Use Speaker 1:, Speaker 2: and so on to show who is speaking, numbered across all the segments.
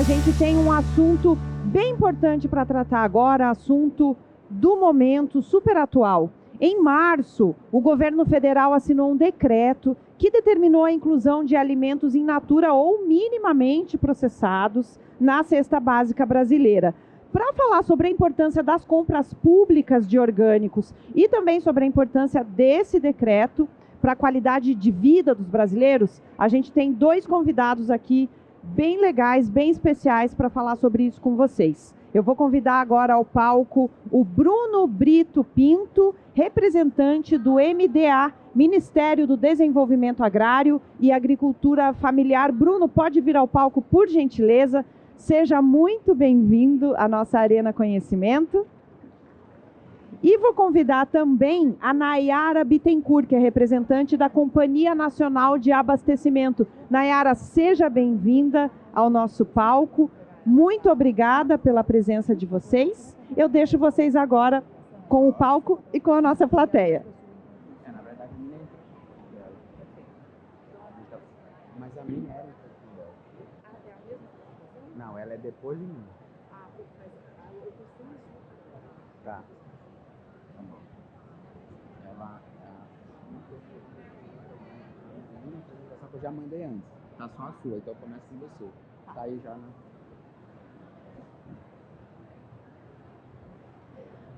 Speaker 1: A gente tem um assunto bem importante para tratar agora, assunto do momento, super atual. Em março, o governo federal assinou um decreto que determinou a inclusão de alimentos in natura ou minimamente processados na cesta básica brasileira. Para falar sobre a importância das compras públicas de orgânicos e também sobre a importância desse decreto para a qualidade de vida dos brasileiros, a gente tem dois convidados aqui bem legais, bem especiais para falar sobre isso com vocês. Eu vou convidar agora ao palco o Bruno Brito Pinto, representante do MDA, Ministério do Desenvolvimento Agrário e Agricultura Familiar. Bruno, pode vir ao palco, por gentileza. Seja muito bem-vindo à nossa Arena Conhecimento. E vou convidar também a Nayara Bittencourt, que é representante da Companhia Nacional de Abastecimento. Nayara, seja bem-vinda ao nosso palco. Muito obrigada pela presença de vocês. Eu deixo vocês agora com o palco e com a nossa plateia.
Speaker 2: Na verdade, mas a minha era... Não, ela é depois de mim. Tá. Tá bom. Ela... Só que eu já mandei antes. Tá só a sua, então eu começo com você. Tá aí já, né?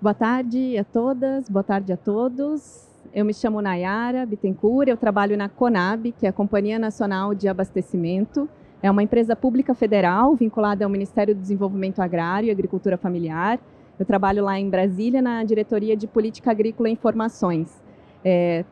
Speaker 3: Boa tarde a todas, boa tarde a todos. Eu me chamo Nayara Bittencourt, eu trabalho na CONAB, que é a Companhia Nacional de Abastecimento. É uma empresa pública federal vinculada ao Ministério do Desenvolvimento Agrário e Agricultura Familiar. Eu trabalho lá em Brasília, na Diretoria de Política Agrícola e Informações.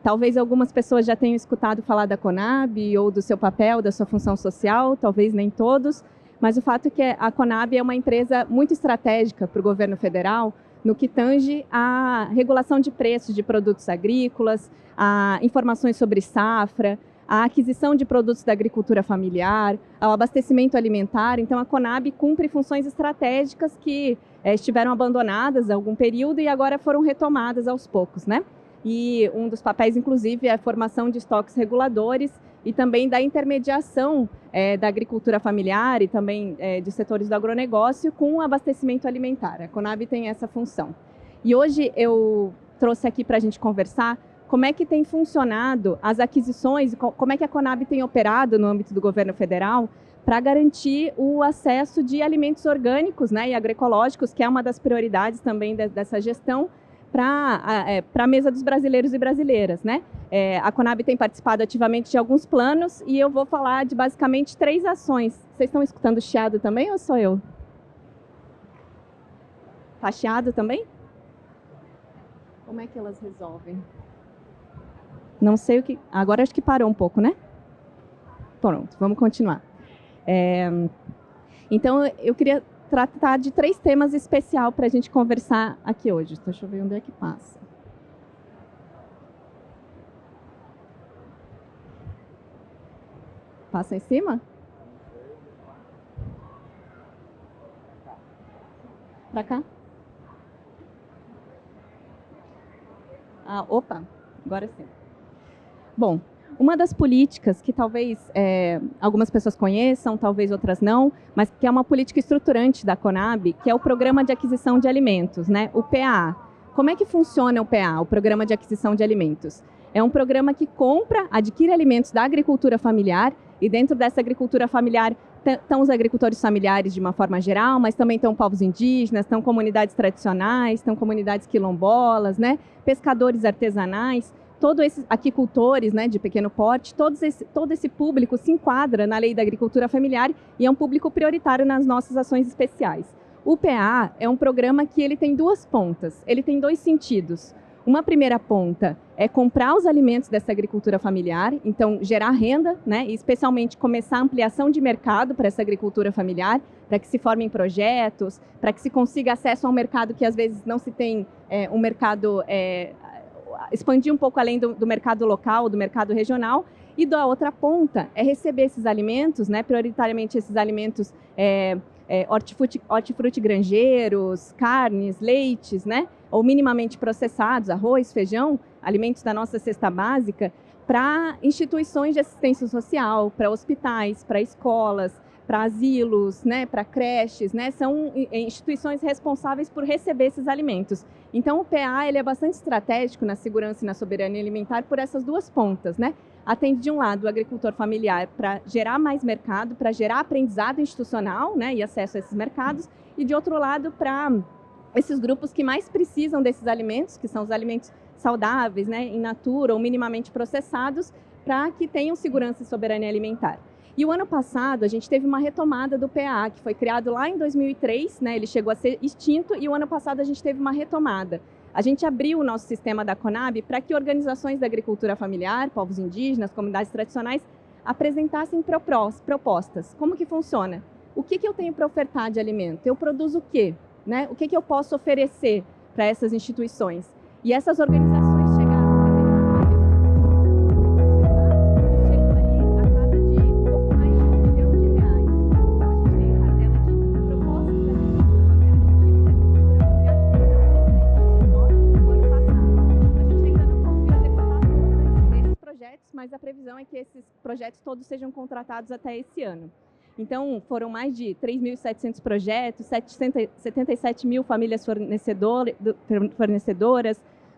Speaker 3: Talvez algumas pessoas já tenham escutado falar da CONAB ou do seu papel, da sua função social, talvez nem todos, mas o fato é que a CONAB é uma empresa muito estratégica para o governo federal, no que tange à regulação de preços de produtos agrícolas, a informações sobre safra, a aquisição de produtos da agricultura familiar, ao abastecimento alimentar. Então, a CONAB cumpre funções estratégicas que estiveram abandonadas há algum período e agora foram retomadas aos poucos, né? E um dos papéis, inclusive, é a formação de estoques reguladores e também da intermediação da agricultura familiar e também de setores do agronegócio com o abastecimento alimentar. A CONAB tem essa função. E hoje eu trouxe aqui para a gente conversar como é que tem funcionado as aquisições, como é que a CONAB tem operado no âmbito do governo federal para garantir o acesso de alimentos orgânicos, né, e agroecológicos, que é uma das prioridades também dessa gestão, para a mesa dos brasileiros e brasileiras, né? A CONAB tem participado ativamente de alguns planos e eu vou falar de basicamente 3 ações. Vocês estão escutando chiado também ou sou eu? Tá chiado também? Como é que elas resolvem? Não sei o que... Agora acho que parou um pouco, né? Pronto, vamos continuar. Então, eu queria tratar de 3 temas especiais para a gente conversar aqui hoje. Deixa eu ver onde é que passa. Passa em cima? Para cá? Opa, agora sim. Bom, uma das políticas que talvez algumas pessoas conheçam, talvez outras não, mas que é uma política estruturante da CONAB, que é o Programa de Aquisição de Alimentos, né? O PAA. Como é que funciona o PAA, o Programa de Aquisição de Alimentos? É um programa que adquire alimentos da agricultura familiar, e dentro dessa agricultura familiar estão os agricultores familiares de uma forma geral, mas também estão povos indígenas, estão comunidades tradicionais, estão comunidades quilombolas, né? Pescadores artesanais. Todos esses aquicultores, né, de pequeno porte, todo esse público se enquadra na lei da agricultura familiar e é um público prioritário nas nossas ações especiais. O PA é um programa que ele tem 2 pontas, ele tem 2 sentidos. Uma primeira ponta é comprar os alimentos dessa agricultura familiar, então gerar renda, né, e especialmente começar a ampliação de mercado para essa agricultura familiar, para que se formem projetos, para que se consiga acesso a um mercado que às vezes não se tem um mercado... expandir um pouco além do mercado local, do mercado regional, e da outra ponta é receber esses alimentos, né, prioritariamente esses alimentos hortifrutigranjeiros, carnes, leites, né, ou minimamente processados, arroz, feijão, alimentos da nossa cesta básica, para instituições de assistência social, para hospitais, para escolas, para asilos, né, para creches, né, são instituições responsáveis por receber esses alimentos. Então, o PA ele é bastante estratégico na segurança e na soberania alimentar por essas duas pontas, né? Atende, de um lado, o agricultor familiar para gerar mais mercado, para gerar aprendizado institucional, né, e acesso a esses mercados, e, de outro lado, para esses grupos que mais precisam desses alimentos, que são os alimentos saudáveis, né, in natura ou minimamente processados, para que tenham segurança e soberania alimentar. E o ano passado, a gente teve uma retomada do PA, que foi criado lá em 2003, né, ele chegou a ser extinto, e o ano passado a gente teve uma retomada. A gente abriu o nosso sistema da Conab para que organizações da agricultura familiar, povos indígenas, comunidades tradicionais, apresentassem propostas. Como que funciona? O que eu tenho para ofertar de alimento? Eu produzo o quê? Né? O que eu posso oferecer para essas instituições? E essas organizações chegaram a mas a previsão é que esses projetos todos sejam contratados até esse ano. Então, foram mais de 3.700 projetos, 77 mil famílias fornecedoras,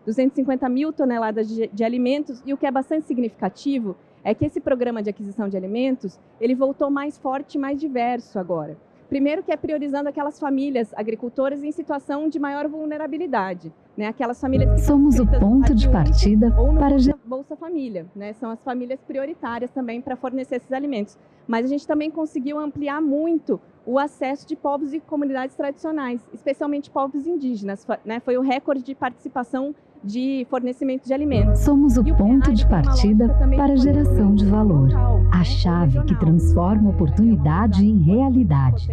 Speaker 3: 250 mil toneladas de alimentos, e o que é bastante significativo é que esse programa de aquisição de alimentos, ele voltou mais forte e mais diverso agora. Primeiro que é priorizando aquelas famílias agricultoras em situação de maior vulnerabilidade, né? Aquelas famílias que
Speaker 4: somos o ponto de partida para
Speaker 3: Bolsa Família, né? São as famílias prioritárias também para fornecer esses alimentos. Mas a gente também conseguiu ampliar muito o acesso de povos e comunidades tradicionais, especialmente povos indígenas, né? Foi o recorde de participação de fornecimento de alimentos.
Speaker 4: Somos o ponto de partida para a geração de valor, a chave que transforma oportunidade em realidade.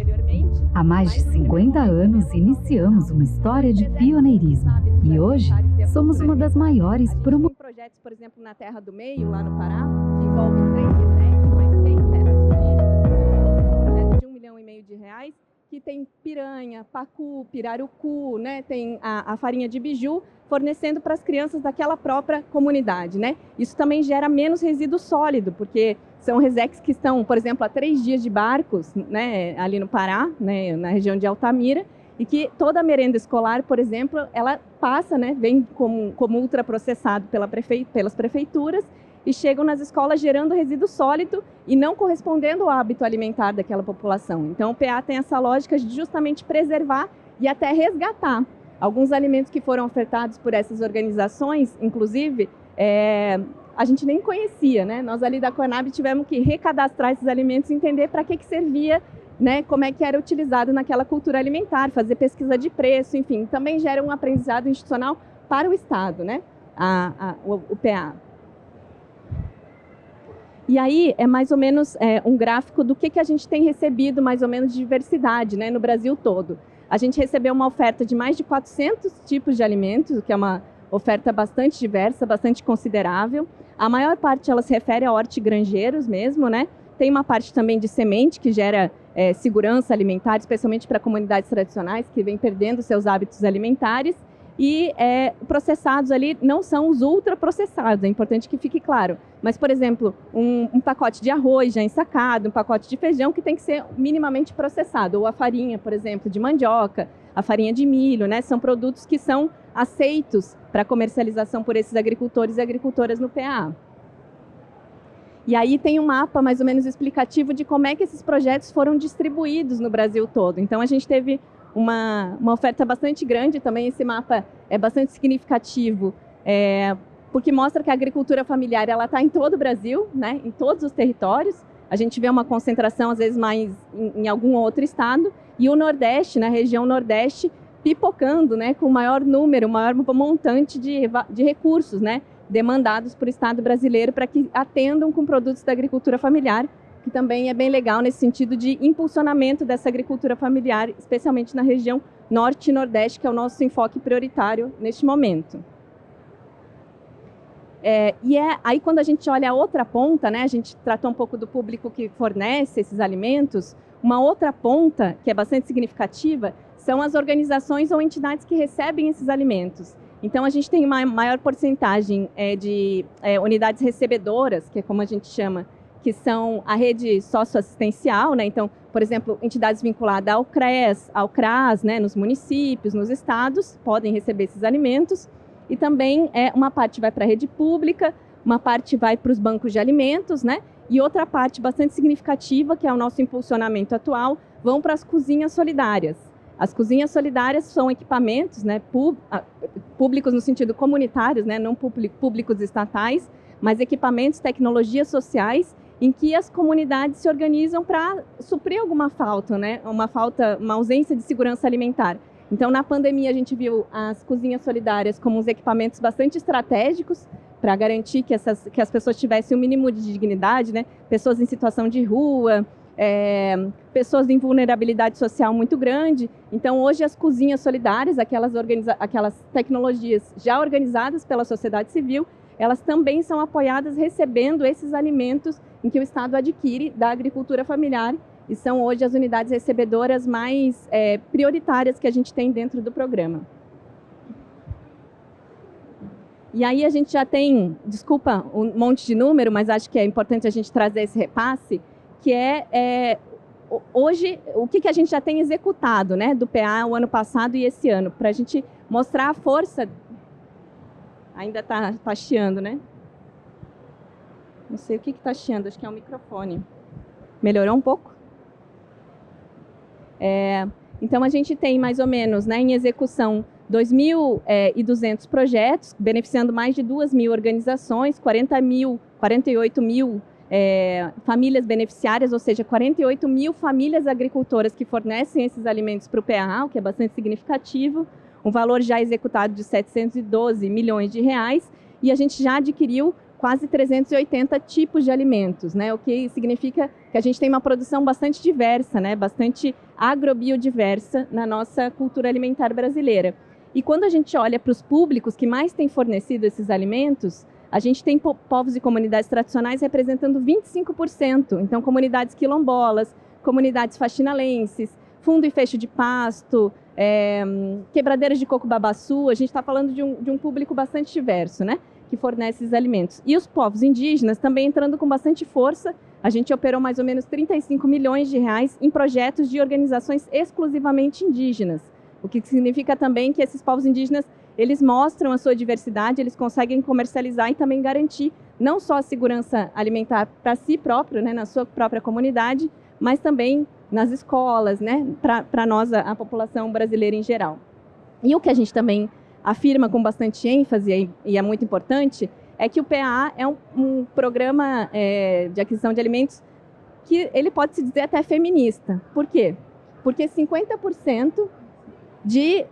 Speaker 4: Há mais de 50 anos iniciamos uma história de pioneirismo e hoje somos uma das maiores
Speaker 3: promotoras. Tem projetos, por exemplo, na Terra do Meio, lá no Pará, que envolvem 3 desertos, mais 6 terras indígenas, um projeto de R$1,5 milhão, que tem piranha, pacu, pirarucu, né? Tem a farinha de biju, fornecendo para as crianças daquela própria comunidade, né? Isso também gera menos resíduo sólido, porque são reseques que estão, por exemplo, a 3 dias de barcos, né, ali no Pará, né, na região de Altamira, e que toda a merenda escolar, por exemplo, ela passa, né, vem como ultraprocessado pelas prefeituras, e chegam nas escolas gerando resíduo sólido e não correspondendo ao hábito alimentar daquela população. Então, o PA tem essa lógica de justamente preservar e até resgatar alguns alimentos que foram ofertados por essas organizações, inclusive, a gente nem conhecia, né? Nós ali da Conab tivemos que recadastrar esses alimentos e entender para que servia, né? Como é que era utilizado naquela cultura alimentar, fazer pesquisa de preço, enfim. Também gera um aprendizado institucional para o Estado, né? O PA. E aí é mais ou menos um gráfico do que a gente tem recebido mais ou menos de diversidade, né, no Brasil todo. A gente recebeu uma oferta de mais de 400 tipos de alimentos, o que é uma oferta bastante diversa, bastante considerável. A maior parte ela se refere a hortigranjeiros mesmo, né? Tem uma parte também de semente que gera segurança alimentar, especialmente para comunidades tradicionais que vêm perdendo seus hábitos alimentares. E processados ali não são os ultraprocessados, é importante que fique claro. Mas, por exemplo, um pacote de arroz já ensacado, um pacote de feijão que tem que ser minimamente processado, ou a farinha, por exemplo, de mandioca, a farinha de milho, né? São produtos que são aceitos para comercialização por esses agricultores e agricultoras no PA. E aí tem um mapa mais ou menos explicativo de como é que esses projetos foram distribuídos no Brasil todo. Então, a gente teve uma oferta bastante grande, também esse mapa é bastante significativo, porque mostra que a agricultura familiar está em todo o Brasil, né, em todos os territórios. A gente vê uma concentração, às vezes, mais em algum outro estado, e o Nordeste, na região Nordeste, pipocando, né, com o maior número, o maior montante de recursos, né, demandados por Estado brasileiro para que atendam com produtos da agricultura familiar, que também é bem legal nesse sentido de impulsionamento dessa agricultura familiar, especialmente na região Norte e Nordeste, que é o nosso enfoque prioritário neste momento. Aí quando a gente olha a outra ponta, né, a gente tratou um pouco do público que fornece esses alimentos, uma outra ponta, que é bastante significativa, são as organizações ou entidades que recebem esses alimentos. Então, a gente tem uma maior porcentagem de unidades recebedoras, que é como a gente chama, que são a rede socioassistencial, né? Então, por exemplo, entidades vinculadas ao CRES, ao CRAS, né? Nos municípios, nos estados, podem receber esses alimentos. E também uma parte vai para a rede pública, uma parte vai para os bancos de alimentos, né? E outra parte bastante significativa, que é o nosso impulsionamento atual, vão para as cozinhas solidárias. As cozinhas solidárias são equipamentos, né? Públicos no sentido comunitários, né? Não públicos estatais, mas equipamentos, tecnologias sociais, em que as comunidades se organizam para suprir alguma falta, né? Uma ausência de segurança alimentar. Então, na pandemia, a gente viu as cozinhas solidárias como uns equipamentos bastante estratégicos para garantir que as pessoas tivessem o mínimo de dignidade, né? Pessoas em situação de rua, pessoas em vulnerabilidade social muito grande. Então, hoje, as cozinhas solidárias, aquelas tecnologias já organizadas pela sociedade civil, elas também são apoiadas recebendo esses alimentos em que o Estado adquire da agricultura familiar e são hoje as unidades recebedoras mais prioritárias que a gente tem dentro do programa. E aí a gente já tem, desculpa um monte de número, mas acho que é importante a gente trazer esse repasse, que hoje o que a gente já tem executado, né, do PA o ano passado e esse ano, para a gente mostrar a força. Ainda está chiando, né? Não sei o que está chiando, acho que é o microfone. Melhorou um pouco? Então, a gente tem mais ou menos, né, em execução 2.200 projetos, beneficiando mais de 2.000 organizações, 48 mil famílias beneficiárias, ou seja, 48 mil famílias agricultoras que fornecem esses alimentos para o PA, o que é bastante significativo. Um valor já executado de 712 milhões de reais, e a gente já adquiriu quase 380 tipos de alimentos, né? O que significa que a gente tem uma produção bastante diversa, né? Bastante agrobiodiversa na nossa cultura alimentar brasileira. E quando a gente olha para os públicos que mais têm fornecido esses alimentos, a gente tem povos e comunidades tradicionais representando 25%. Então, comunidades quilombolas, comunidades faxinalenses, fundo e fecho de pasto, quebradeiras de coco babaçu. A gente está falando de um público bastante diverso, né, que fornece esses alimentos. E os povos indígenas também entrando com bastante força. A gente operou mais ou menos 35 milhões de reais em projetos de organizações exclusivamente indígenas, o que significa também que esses povos indígenas, eles mostram a sua diversidade, eles conseguem comercializar e também garantir não só a segurança alimentar para si próprio, né, na sua própria comunidade, mas também nas escolas, né, para nós, a população brasileira em geral. E o que a gente também afirma com bastante ênfase, e é muito importante, é que o PAA é um programa de aquisição de alimentos que ele pode se dizer até feminista. Por quê? Porque 50% de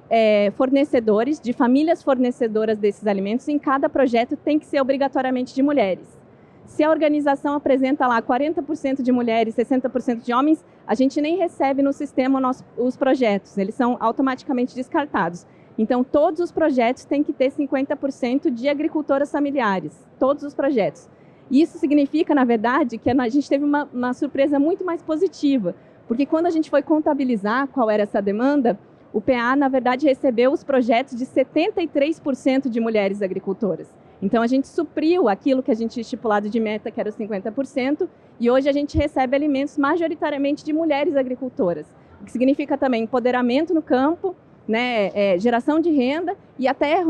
Speaker 3: fornecedores, de famílias fornecedoras desses alimentos, em cada projeto tem que ser obrigatoriamente de mulheres. Se a organização apresenta lá 40% de mulheres, 60% de homens, a gente nem recebe no sistema os projetos, eles são automaticamente descartados. Então, todos os projetos têm que ter 50% de agricultoras familiares, todos os projetos. Isso significa, na verdade, que a gente teve uma surpresa muito mais positiva, porque quando a gente foi contabilizar qual era essa demanda, o PA, na verdade, recebeu os projetos de 73% de mulheres agricultoras. Então, a gente supriu aquilo que a gente tinha estipulado de meta, que era 50%, e hoje a gente recebe alimentos majoritariamente de mulheres agricultoras, o que significa também empoderamento no campo, né, geração de renda e até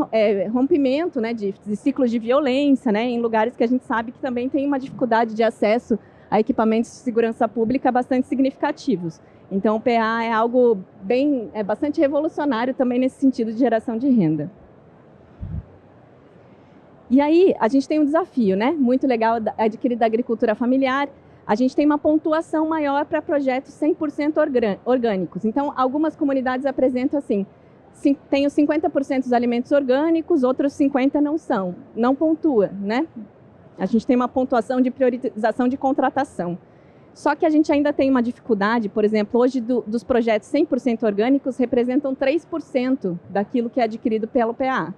Speaker 3: rompimento, né, de ciclos de violência, né, em lugares que a gente sabe que também tem uma dificuldade de acesso a equipamentos de segurança pública bastante significativos. Então, o PA é algo bastante revolucionário também nesse sentido de geração de renda. E aí, a gente tem um desafio, né? Muito legal adquirido da agricultura familiar. A gente tem uma pontuação maior para projetos 100% orgânicos. Então, algumas comunidades apresentam assim, tenho 50% dos alimentos orgânicos, outros 50% não pontua, né? A gente tem uma pontuação de priorização de contratação. Só que a gente ainda tem uma dificuldade, por exemplo, hoje dos projetos 100% orgânicos representam 3% daquilo que é adquirido pelo PA.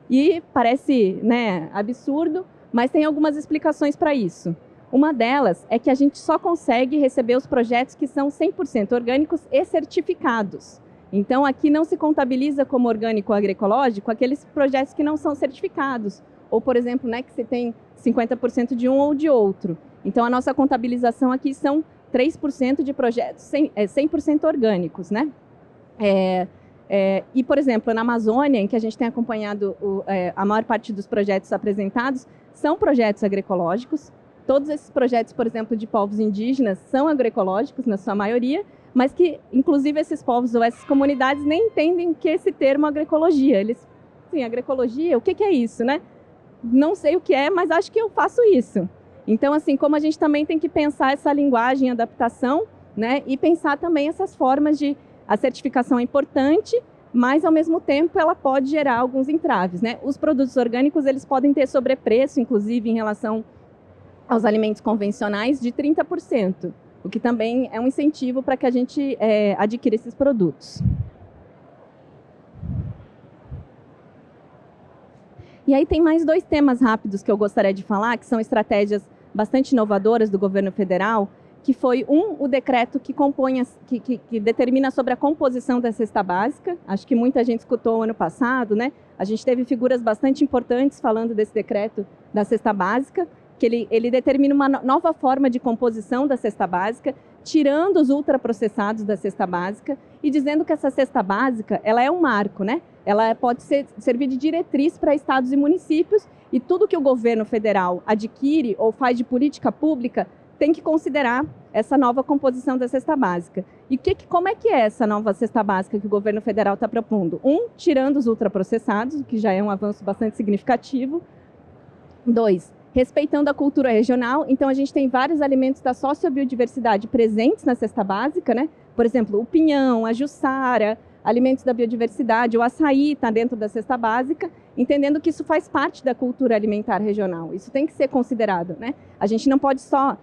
Speaker 3: E parece, né, absurdo, mas tem algumas explicações para isso. Uma delas é que a gente só consegue receber os projetos que são 100% orgânicos e certificados. Então, aqui não se contabiliza como orgânico ou agroecológico aqueles projetos que não são certificados, ou, por exemplo, né, que você tem 50% de um ou de outro. Então, a nossa contabilização aqui são 3% de projetos 100% orgânicos, né? E, por exemplo, na Amazônia, em que a gente tem acompanhado a maior parte dos projetos apresentados, são projetos agroecológicos. Todos esses projetos, por exemplo, de povos indígenas, são agroecológicos, na sua maioria, mas que, inclusive, esses povos ou essas comunidades nem entendem que esse termo agroecologia. Eles, sim, agroecologia, o que é isso, né? Não sei o que é, mas acho que eu faço isso. Então, assim, como a gente também tem que pensar essa linguagem, adaptação, né? E pensar também essas formas de... A certificação é importante, mas, ao mesmo tempo, ela pode gerar alguns entraves, né? Os produtos orgânicos, eles podem ter sobrepreço, inclusive, em relação aos alimentos convencionais, de 30%, o que também é um incentivo para que a gente adquira esses produtos. E aí tem mais 2 temas rápidos que eu gostaria de falar, que são estratégias bastante inovadoras do governo federal, que foi o decreto que compõe, que determina sobre a composição da cesta básica. Acho que muita gente escutou ano passado, né? A gente teve figuras bastante importantes falando desse decreto da cesta básica, que ele determina uma nova forma de composição da cesta básica, tirando os ultraprocessados da cesta básica e dizendo que essa cesta básica, ela é um marco, né? Ela pode servir de diretriz para estados e municípios, e tudo que o governo federal adquire ou faz de política pública tem que considerar essa nova composição da cesta básica. E como é que é essa nova cesta básica que o governo federal está propondo? Tirando os ultraprocessados, o que já é um avanço bastante significativo. 2, respeitando a cultura regional. Então, a gente tem vários alimentos da sociobiodiversidade presentes na cesta básica, né? Por exemplo, o pinhão, a jussara, alimentos da biodiversidade, o açaí está dentro da cesta básica, entendendo que isso faz parte da cultura alimentar regional. Isso tem que ser considerado, né? A gente não pode só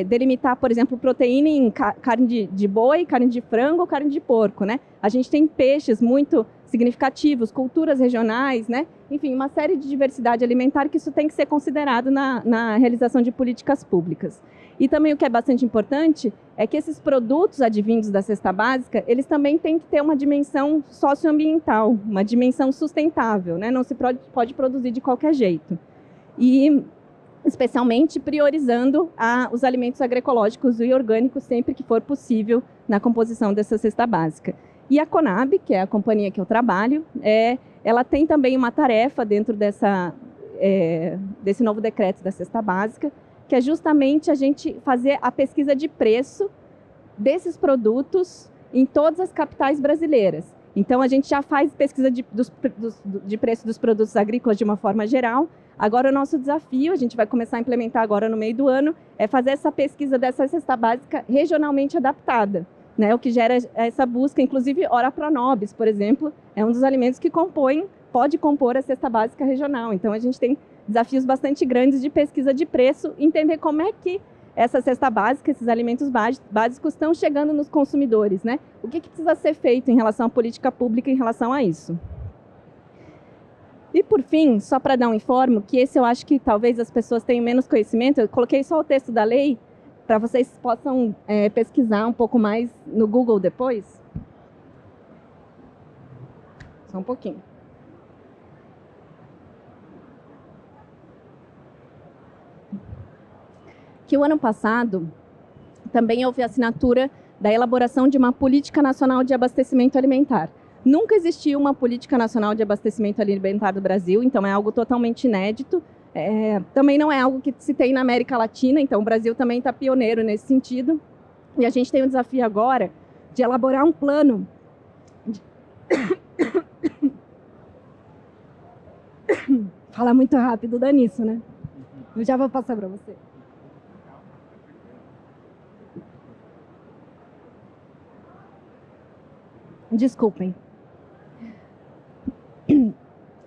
Speaker 3: delimitar, por exemplo, proteína em carne de boi, carne de frango, carne de porco, né? A gente tem peixes muito significativos, culturas regionais, né? Enfim, uma série de diversidade alimentar que isso tem que ser considerado na realização de políticas públicas. E também o que é bastante importante é que esses produtos advindos da cesta básica, eles também têm que ter uma dimensão socioambiental, uma dimensão sustentável, né? Não se pode produzir de qualquer jeito. E especialmente priorizando os alimentos agroecológicos e orgânicos sempre que for possível na composição dessa cesta básica. E a Conab, que é a companhia que eu trabalho, ela tem também uma tarefa dentro desse novo decreto da cesta básica, que é justamente a gente fazer a pesquisa de preço desses produtos em todas as capitais brasileiras. Então, a gente já faz pesquisa de preço dos produtos agrícolas de uma forma geral. Agora, o nosso desafio, a gente vai começar a implementar agora no meio do ano, é fazer essa pesquisa dessa cesta básica regionalmente adaptada, né? O que gera essa busca, inclusive, ora pronobis, por exemplo, é um dos alimentos que pode compor a cesta básica regional. Então, a gente tem desafios bastante grandes de pesquisa de preço, entender como é que essa cesta básica, esses alimentos básicos estão chegando nos consumidores, né? O que precisa ser feito em relação à política pública em relação a isso? E, por fim, só para dar um informe, que esse eu acho que talvez as pessoas tenham menos conhecimento, eu coloquei só o texto da lei, para vocês possam pesquisar um pouco mais no Google depois. Só um pouquinho. Que o ano passado também houve a assinatura da elaboração de uma política nacional de abastecimento alimentar. Nunca existiu uma política nacional de abastecimento alimentar do Brasil, então é algo totalmente inédito. Também não é algo que se tem na América Latina, então o Brasil também está pioneiro nesse sentido. E a gente tem o desafio agora de elaborar um plano Fala muito rápido, dá nisso, né? Eu já vou passar para você. Desculpem.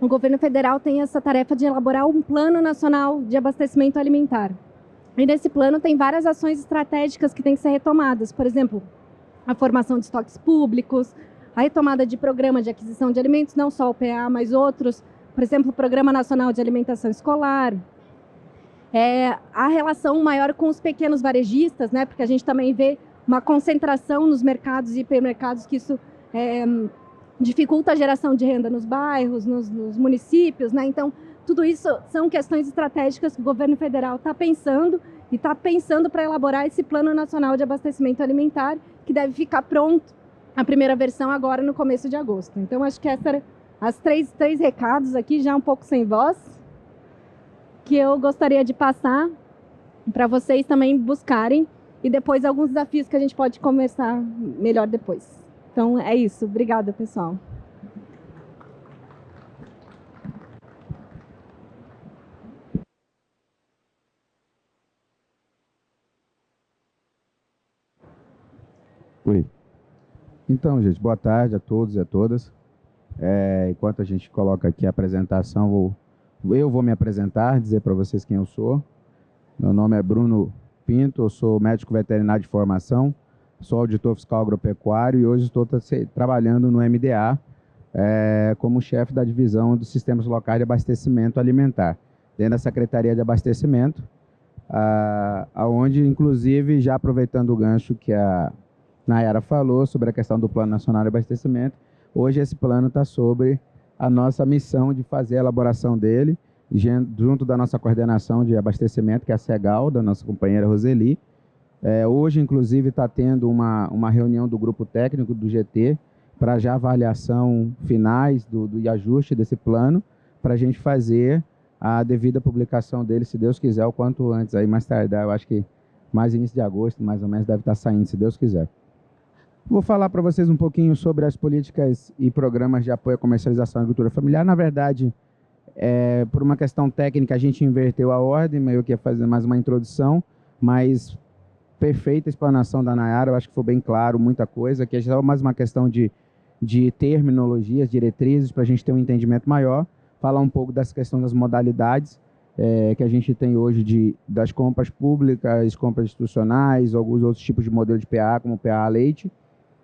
Speaker 3: O governo federal tem essa tarefa de elaborar um plano nacional de abastecimento alimentar. E nesse plano tem várias ações estratégicas que têm que ser retomadas. Por exemplo, a formação de estoques públicos, a retomada de programa de aquisição de alimentos, não só o PA, mas outros. Por exemplo, o Programa Nacional de Alimentação Escolar. A relação maior com os pequenos varejistas, né? Porque a gente também vê uma concentração nos mercados e hipermercados, que isso dificulta a geração de renda nos bairros, nos municípios, né? Então,
Speaker 5: tudo isso são questões estratégicas que o governo federal está pensando e está pensando para elaborar esse Plano Nacional de Abastecimento Alimentar, que deve ficar pronto, a primeira versão agora no começo de agosto. Então, acho que essas eram as três recados aqui, já um pouco sem voz, que eu gostaria de passar para vocês também buscarem, e depois alguns desafios que a gente pode conversar melhor depois. Então, é isso. Obrigada, pessoal.
Speaker 2: Oi. Então, gente, boa tarde a todos e a todas. Enquanto a gente coloca aqui a apresentação, eu vou me apresentar, dizer para vocês quem eu sou. Meu nome é Bruno Pinto, eu sou médico veterinário de formação, sou auditor fiscal agropecuário e hoje estou trabalhando no MDA como chefe da divisão dos sistemas locais de abastecimento alimentar, dentro da Secretaria de Abastecimento, onde, inclusive, já aproveitando o gancho que a Nayara falou sobre a questão do Plano Nacional de Abastecimento, hoje esse plano está sobre a nossa missão de fazer a elaboração dele, junto da nossa coordenação de abastecimento, que é a CEGAL, da nossa companheira Roseli. Hoje, inclusive, está tendo uma reunião do grupo técnico do GT para já avaliação finais e ajuste desse plano, para a gente fazer a devida publicação dele, se Deus quiser, o quanto antes. Aí mais tardar, eu acho que mais início de agosto, mais ou menos, deve estar saindo, se Deus quiser. Vou falar para vocês um pouquinho sobre as políticas e programas de apoio à comercialização da agricultura familiar. Na verdade, por uma questão técnica, a gente inverteu a ordem, mas eu queria fazer mais uma introdução, mas perfeita explanação da Nayara, eu acho que foi bem claro, muita coisa, que é só mais uma questão de terminologias, diretrizes, para a gente ter um entendimento maior, falar um pouco dessa questão das modalidades que a gente tem hoje das compras públicas, compras institucionais, alguns outros tipos de modelo de PA, como PA leite,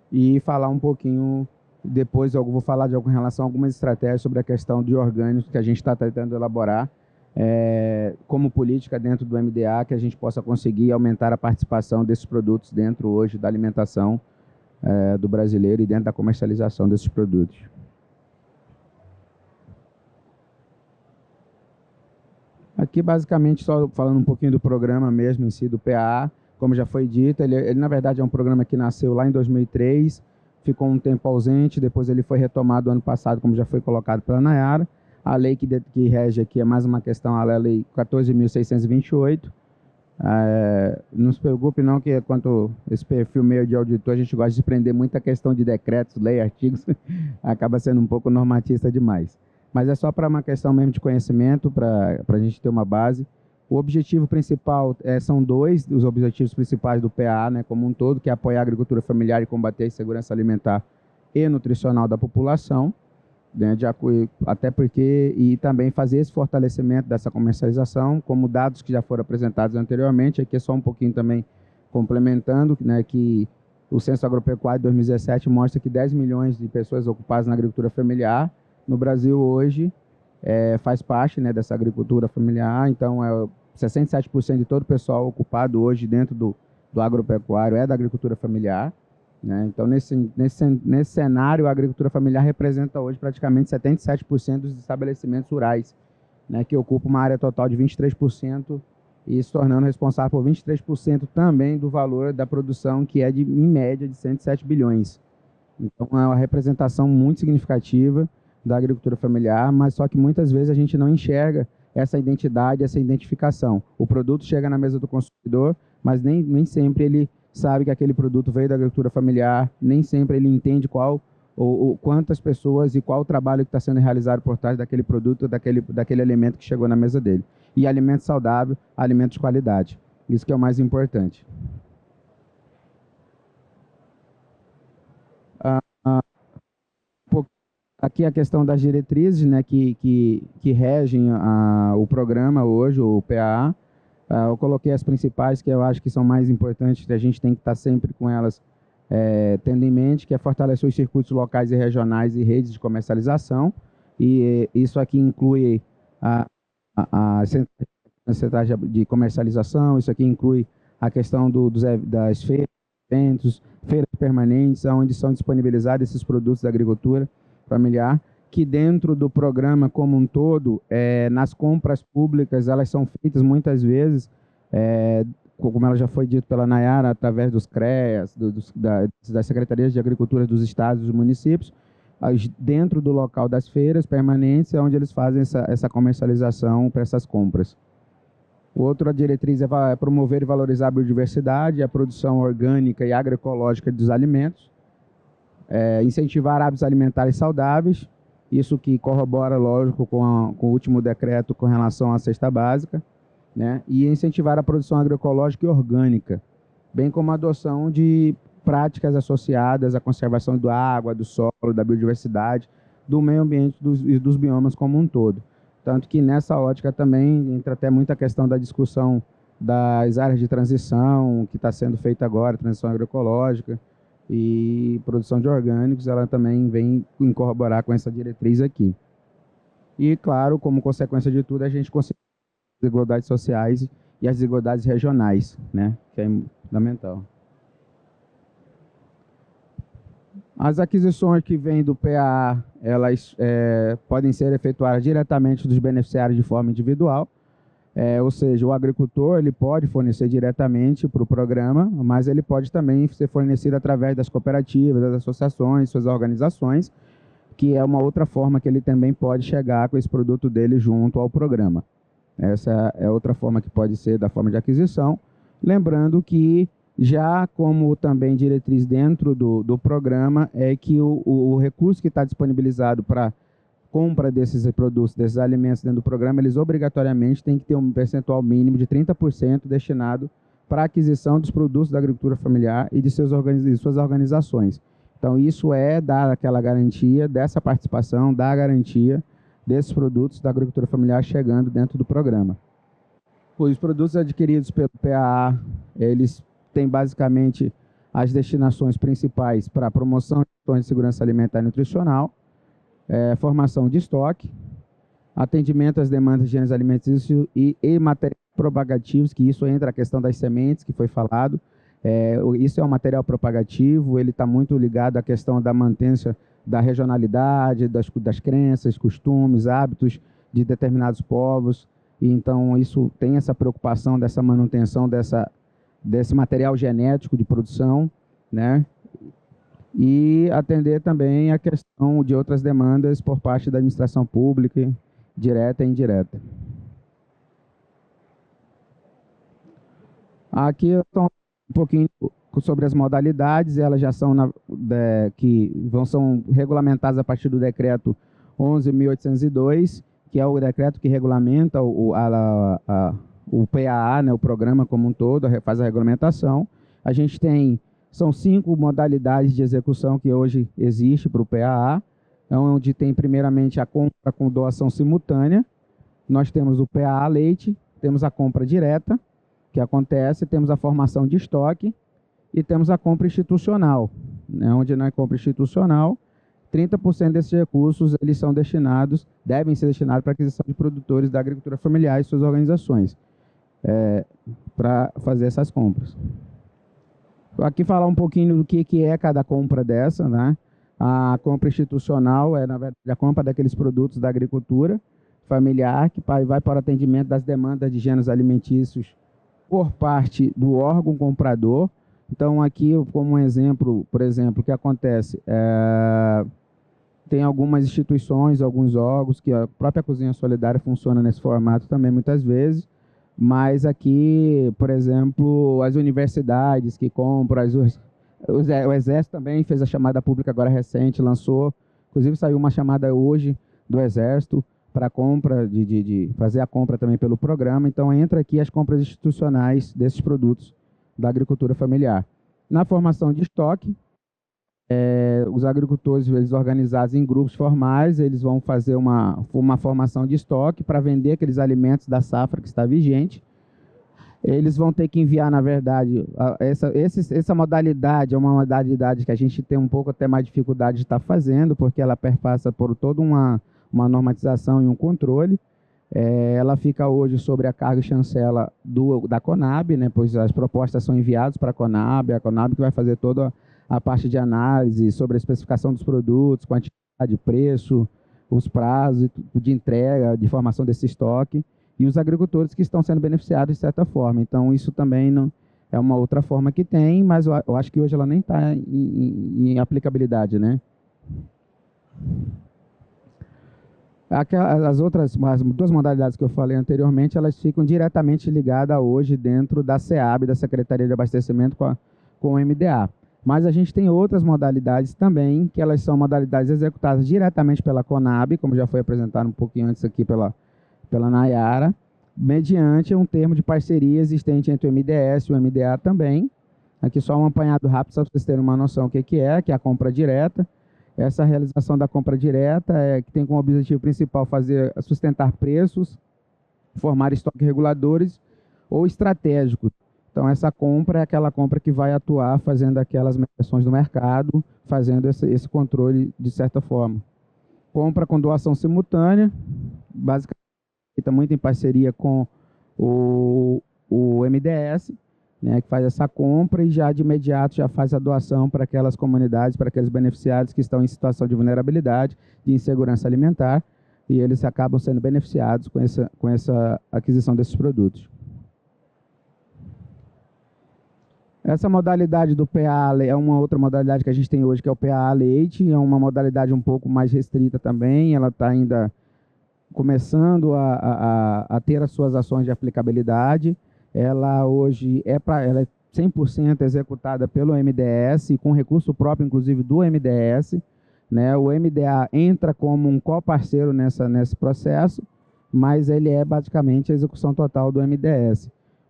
Speaker 2: e falar um pouquinho, depois eu vou falar com relação a algumas estratégias sobre a questão de orgânicos que a gente está tentando elaborar como política dentro do MDA, que a gente possa conseguir aumentar a participação desses produtos dentro hoje da alimentação do brasileiro e dentro da comercialização desses produtos. Aqui, basicamente, só falando um pouquinho do programa mesmo em si, do PA. Como já foi dito, ele na verdade é um programa que nasceu lá em 2003, ficou um tempo ausente, depois ele foi retomado ano passado, como já foi colocado pela Nayara. A lei que rege aqui é mais uma questão, a lei 14.628. Não se preocupe não, que quanto esse perfil meio de auditor, a gente gosta de prender muita questão de decretos, lei, artigos, acaba sendo um pouco normatista demais. Mas é só para uma questão mesmo de conhecimento, para a gente ter uma base. O objetivo principal são os objetivos principais do PA, né, como um todo, que é apoiar a agricultura familiar e combater a insegurança alimentar e nutricional da população, né, até porque, e também fazer esse fortalecimento dessa comercialização, como dados que já foram apresentados anteriormente, aqui é só um pouquinho também complementando, né, que o Censo Agropecuário de 2017 mostra que 10 milhões de pessoas ocupadas na agricultura familiar no Brasil hoje faz parte, né, dessa agricultura familiar. Então, 67% de todo o pessoal ocupado hoje dentro do agropecuário é da agricultura familiar, né? Então, nesse cenário, a agricultura familiar representa hoje praticamente 77% dos estabelecimentos rurais, né, que ocupam uma área total de 23% e se tornando responsável por 23% também do valor da produção, que é, em média, de 107 bilhões. Então, é uma representação muito significativa da agricultura familiar, mas só que muitas vezes a gente não enxerga essa identidade, essa identificação. O produto chega na mesa do consumidor, mas nem sempre ele sabe que aquele produto veio da agricultura familiar, nem sempre ele entende quantas pessoas e qual o trabalho que está sendo realizado por trás daquele produto, daquele alimento que chegou na mesa dele. E alimento saudável, alimento de qualidade. Isso que é o mais importante. Aqui a questão das diretrizes, né, que regem o programa hoje, o PAA. Eu coloquei as principais, que eu acho que são mais importantes, que a gente tem que estar sempre com elas tendo em mente, que é fortalecer os circuitos locais e regionais e redes de comercialização. E isso aqui inclui a centragem de comercialização, isso aqui inclui a questão das feiras, eventos, feiras permanentes, onde são disponibilizados esses produtos da agricultura familiar, que dentro do programa como um todo, nas compras públicas, elas são feitas muitas vezes, como ela já foi dito pela Nayara, através dos CREAS, das Secretarias de Agricultura dos estados e dos municípios, dentro do local das feiras permanentes, é onde eles fazem essa comercialização para essas compras. Outra diretriz é promover e valorizar a biodiversidade, a produção orgânica e agroecológica dos alimentos, incentivar hábitos alimentares saudáveis, isso que corrobora, lógico, com o último decreto com relação à cesta básica, né? E incentivar a produção agroecológica e orgânica, bem como a adoção de práticas associadas à conservação da água, do solo, da biodiversidade, do meio ambiente e dos biomas como um todo. Tanto que nessa ótica também entra até muita questão da discussão das áreas de transição, que está sendo feita agora, transição agroecológica e produção de orgânicos, ela também vem corroborar com essa diretriz aqui. E, claro, como consequência de tudo, a gente consegue as desigualdades sociais e as desigualdades regionais, né, que é fundamental. As aquisições que vêm do PAA, elas podem ser efetuadas diretamente dos beneficiários de forma individual, ou seja, o agricultor ele pode fornecer diretamente para o programa, mas ele pode também ser fornecido através das cooperativas, das associações, suas organizações, que é uma outra forma que ele também pode chegar com esse produto dele junto ao programa. Essa é outra forma que pode ser da forma de aquisição, lembrando que já como também diretriz dentro do programa é que o recurso que está disponibilizado para compra desses produtos, desses alimentos dentro do programa, eles obrigatoriamente têm que ter um percentual mínimo de 30% destinado para a aquisição dos produtos da agricultura familiar e de suas organizações. Então, isso é dar aquela garantia dessa participação, dar a garantia desses produtos da agricultura familiar chegando dentro do programa. Os produtos adquiridos pelo PAA, eles têm basicamente as destinações principais para promoção de segurança alimentar e nutricional, formação de estoque, atendimento às demandas de gêneros alimentícios e materiais propagativos, que isso entra a questão das sementes, que foi falado. Isso é um material propagativo, ele está muito ligado à questão da mantença da regionalidade, das crenças, costumes, hábitos de determinados povos. E então, isso tem essa preocupação dessa manutenção desse material genético de produção, né? E atender também a questão de outras demandas por parte da administração pública, direta e indireta. Aqui eu estou um pouquinho sobre as modalidades, elas já são são regulamentadas a partir do decreto 11.802, que é o decreto que regulamenta o PAA, né, o programa como um todo, faz a regulamentação. A gente são 5 modalidades de execução que hoje existe para o PAA, onde tem primeiramente a compra com doação simultânea, nós temos o PAA leite, temos a compra direta, que acontece, temos a formação de estoque e temos a compra institucional, né, onde na compra institucional, 30% desses recursos eles devem ser destinados para a aquisição de produtores da agricultura familiar e suas organizações, para fazer essas compras. Aqui falar um pouquinho do que é cada compra dessa, né? A compra institucional na verdade, a compra daqueles produtos da agricultura familiar, que vai para o atendimento das demandas de gêneros alimentícios por parte do órgão comprador. Então, aqui, como um exemplo, por exemplo, o que acontece? Tem algumas instituições, alguns órgãos, que a própria Cozinha Solidária funciona nesse formato também, muitas vezes, mas aqui, por exemplo, as universidades que compram, o Exército também fez a chamada pública agora recente, lançou, inclusive saiu uma chamada hoje do Exército para compra, de fazer a compra também pelo programa. Então, entra aqui as compras institucionais desses produtos da agricultura familiar. Na formação de estoque, os agricultores, eles organizados em grupos formais, eles vão fazer uma formação de estoque para vender aqueles alimentos da safra que está vigente. Eles vão ter que enviar, na verdade, essa modalidade é uma modalidade que a gente tem um pouco até mais dificuldade de estar fazendo, porque ela perpassa por toda uma normatização e um controle. Ela fica hoje sobre a carga e chancela da Conab, né, pois as propostas são enviadas para a Conab que vai fazer toda a parte de análise sobre a especificação dos produtos, quantidade, preço, os prazos de entrega, de formação desse estoque, e os agricultores que estão sendo beneficiados de certa forma. Então, isso também não é uma outra forma que tem, mas eu acho que hoje ela nem está em aplicabilidade, né? As outras as duas modalidades que eu falei anteriormente, elas ficam diretamente ligadas hoje dentro da SEAB, da Secretaria de Abastecimento, com o MDA. Mas a gente tem outras modalidades também, que elas são modalidades executadas diretamente pela CONAB, como já foi apresentado um pouquinho antes aqui pela Nayara, mediante um termo de parceria existente entre o MDS e o MDA também. Aqui só um apanhado rápido, só para vocês terem uma noção do que é a compra direta. Essa realização da compra direta que tem como objetivo principal sustentar preços, formar estoques reguladores ou estratégicos. Então, essa compra é aquela compra que vai atuar fazendo aquelas medições do mercado, fazendo esse controle de certa forma. Compra com doação simultânea, basicamente feita muito em parceria com o MDS, né, que faz essa compra e já de imediato já faz a doação para aquelas comunidades, para aqueles beneficiados que estão em situação de vulnerabilidade, de insegurança alimentar, e eles acabam sendo beneficiados com essa aquisição desses produtos. Essa modalidade do PA é uma outra modalidade que a gente tem hoje, que é o PA leite, é uma modalidade um pouco mais restrita também, ela está ainda começando a ter as suas ações de aplicabilidade. Ela hoje ela é 100% executada pelo MDS, com recurso próprio, inclusive, do MDS. Né? O MDA entra como um coparceiro nesse processo, mas ele é basicamente a execução total do MDS.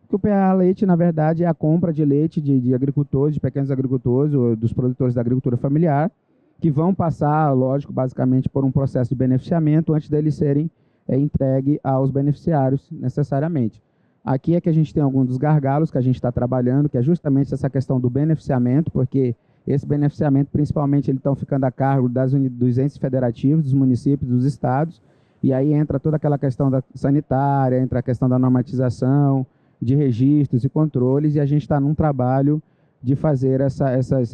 Speaker 2: O PA leite, na verdade, é a compra de leite de agricultores, de pequenos agricultores, ou dos produtores da agricultura familiar, que vão passar, lógico, basicamente por um processo de beneficiamento antes deles serem entregues aos beneficiários necessariamente. Aqui é que a gente tem alguns dos gargalos que a gente está trabalhando, que é justamente essa questão do beneficiamento, porque esse beneficiamento, principalmente, eles estão ficando a cargo dos entes federativos, dos municípios, dos estados, e aí entra toda aquela questão sanitária, entra a questão da normatização, de registros e controles, e a gente está num trabalho de fazer essas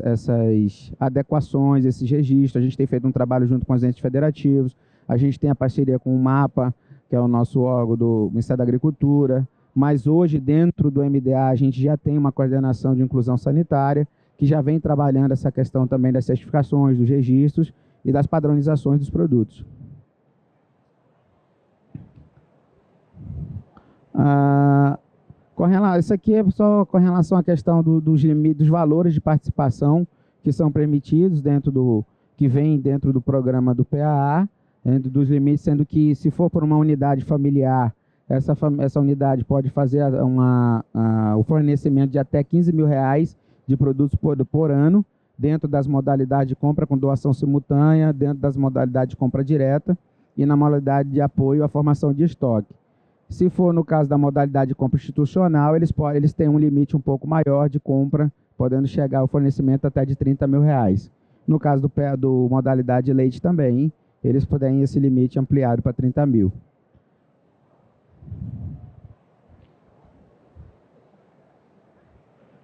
Speaker 2: adequações, esses registros. A gente tem feito um trabalho junto com os entes federativos, a gente tem a parceria com o MAPA, que é o nosso órgão do Ministério da Agricultura, mas hoje, dentro do MDA, a gente já tem uma coordenação de inclusão sanitária, que já vem trabalhando essa questão também das certificações, dos registros e das padronizações dos produtos. Isso aqui é só com relação à questão dos limites, dos valores de participação que são permitidos que vem dentro do programa do PAA, dentro dos limites, sendo que, se for por uma unidade familiar, essa unidade pode fazer o fornecimento de até R$15 mil de produtos por ano, dentro das modalidades de compra com doação simultânea, dentro das modalidades de compra direta e na modalidade de apoio à formação de estoque. Se for no caso da modalidade de compra institucional, eles têm um limite um pouco maior de compra, podendo chegar ao fornecimento até de R$30 mil. No caso do modalidade de leite também, eles têm esse limite ampliado para 30 mil.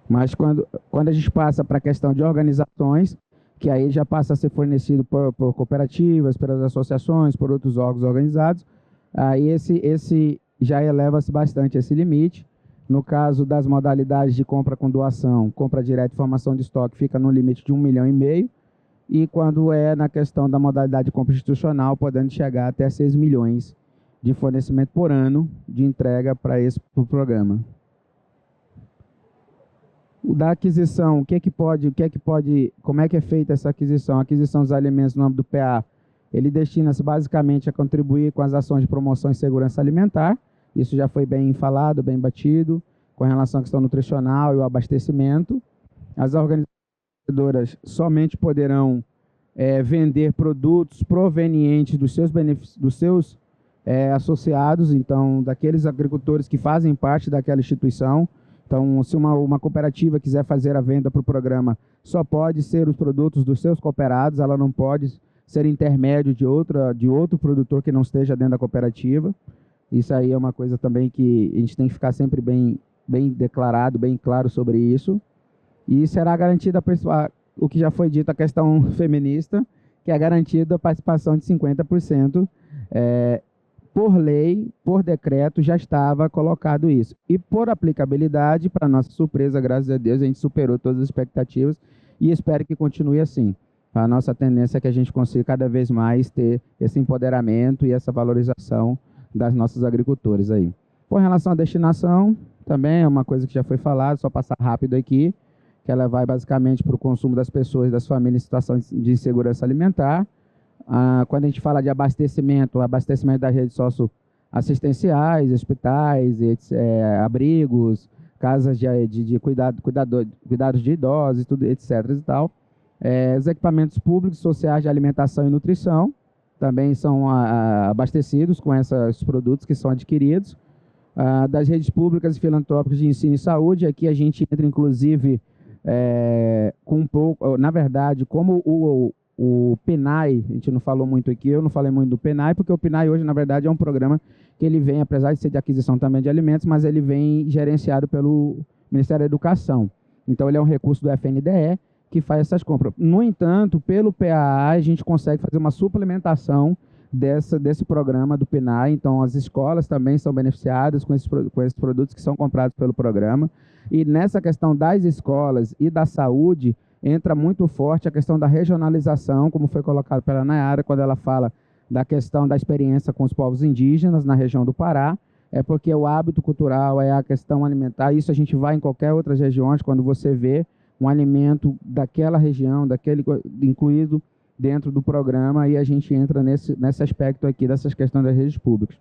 Speaker 2: Mas quando a gente passa para a questão de organizações, que aí já passa a ser fornecido por cooperativas, pelas associações, por outros órgãos organizados, aí esse já eleva-se bastante esse limite. No caso das modalidades de compra com doação, compra direta e formação de estoque, fica no limite de R$1,5 milhão, e quando é na questão da modalidade de compra institucional, podendo chegar até 6 milhões de fornecimento por ano de entrega para esse programa. O da aquisição, como é que é feita essa aquisição? A aquisição dos alimentos no âmbito do PA, ele destina-se basicamente a contribuir com as ações de promoção e segurança alimentar. Isso já foi bem falado, bem batido, com relação à questão nutricional e o abastecimento. As organizadoras somente poderão vender produtos provenientes dos seus associados, então, daqueles agricultores que fazem parte daquela instituição. Então, se uma cooperativa quiser fazer a venda para o programa, só pode ser os produtos dos seus cooperados, ela não pode ser intermédio de outro produtor que não esteja dentro da cooperativa. Isso aí é uma coisa também que a gente tem que ficar sempre bem declarado, bem claro sobre isso. E será garantida o que já foi dito, a questão feminista, que é garantida a participação de 50%. Por lei, por decreto, já estava colocado isso. E por aplicabilidade, para nossa surpresa, graças a Deus, a gente superou todas as expectativas e espero que continue assim. A nossa tendência é que a gente consiga cada vez mais ter esse empoderamento e essa valorização das nossas agricultores aí. Com relação à destinação, também é uma coisa que já foi falada, só passar rápido aqui, que ela vai basicamente para o consumo das pessoas e das famílias em situação de insegurança alimentar. Quando a gente fala de abastecimento, o abastecimento das redes socioassistenciais, hospitais, abrigos, casas de cuidados de idosos, tudo, etc. e tal. Os equipamentos públicos, sociais de alimentação e nutrição também são abastecidos com esses produtos que são adquiridos. Das redes públicas e filantrópicas de ensino e saúde, aqui a gente entra, inclusive, com um pouco, na verdade, como o PNAE, a gente não falou muito aqui, eu não falei muito do PNAE, porque o PNAE hoje, na verdade, é um programa que ele vem, apesar de ser de aquisição também de alimentos, mas ele vem gerenciado pelo Ministério da Educação. Então, ele é um recurso do FNDE, que faz essas compras. No entanto, pelo PAA, a gente consegue fazer uma suplementação desse programa do PNAE, então as escolas também são beneficiadas com esses produtos que são comprados pelo programa. E nessa questão das escolas e da saúde, entra muito forte a questão da regionalização, como foi colocado pela Nayara, quando ela fala da questão da experiência com os povos indígenas na região do Pará, porque o hábito cultural é a questão alimentar, isso a gente vai em qualquer outras regiões, quando você vê um alimento daquela região, incluído dentro do programa, e a gente entra nesse aspecto aqui, dessas questões das redes públicas.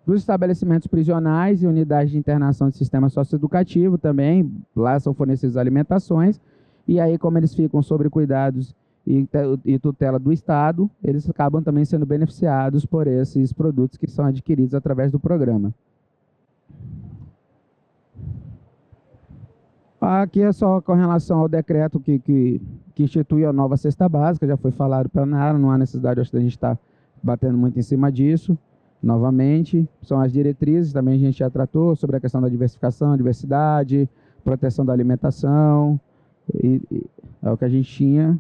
Speaker 2: Dos estabelecimentos prisionais e unidades de internação de sistema socioeducativo também, lá são fornecidas alimentações, e aí como eles ficam sob cuidados e tutela do Estado, eles acabam também sendo beneficiados por esses produtos que são adquiridos através do programa. Aqui é só com relação ao decreto que institui a nova cesta básica, já foi falado pela Nayara, não há necessidade, acho que a gente está batendo muito em cima disso. Novamente, são as diretrizes, também a gente já tratou sobre a questão da diversificação, diversidade, proteção da alimentação, é o que a gente tinha.